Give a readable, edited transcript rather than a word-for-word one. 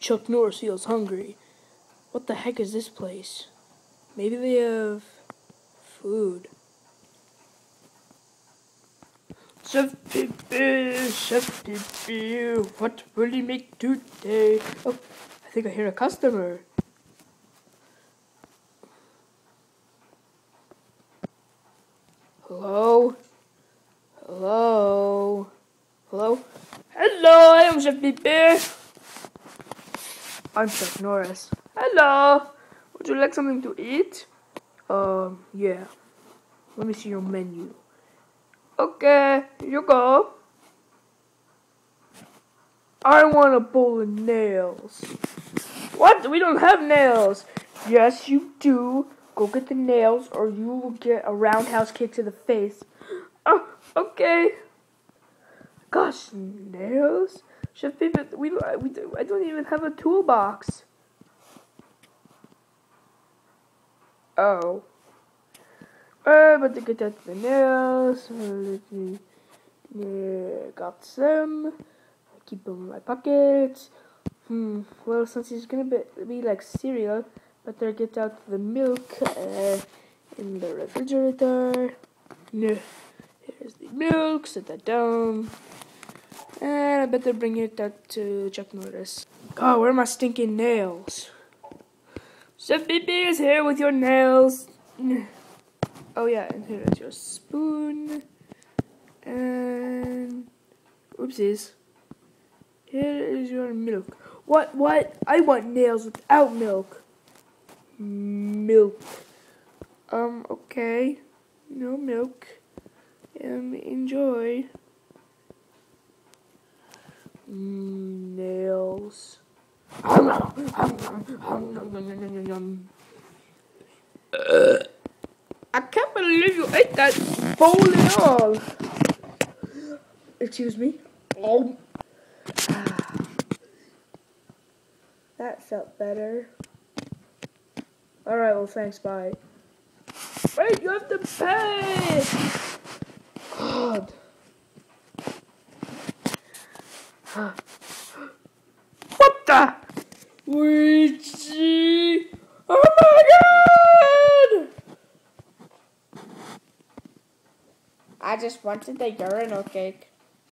Chuck Norris feels hungry. What the heck is this place? Maybe they have food. Chef Pipi, what will you make today? Oh, I think I hear a customer. Hello? Hello? Hello? Hello, I am Chef Pipi. I'm Chuck Norris. Hello. Would you like something to eat? Yeah. Let me see your menu. Okay, here you go. I want a bowl of nails. What? We don't have nails. Yes, you do. Go get the nails or you will get a roundhouse kick to the face. Oh, okay. Gosh, nails? Chef Pipi, I don't even have a toolbox. Oh. But to get at the nails, got some. I keep them in my pockets. Well, since it's gonna be like cereal, better get out the milk in the refrigerator. Here's the milk. Set that down. And I better bring it out to Chuck Norris. Oh, where are my stinking nails? Chef Pipi is here with your nails. Oh yeah, and here is your spoon. And oopsies. Here is your milk. What? I want nails without milk. Milk. Okay. No milk. Enjoy. Nails. I can't believe you ate that bowl at all. Excuse me. Oh. That felt better. Alright, well thanks, bye. Wait, you have to pay! God. What the? Luigi! Oh my god! I just wanted the urinal cake.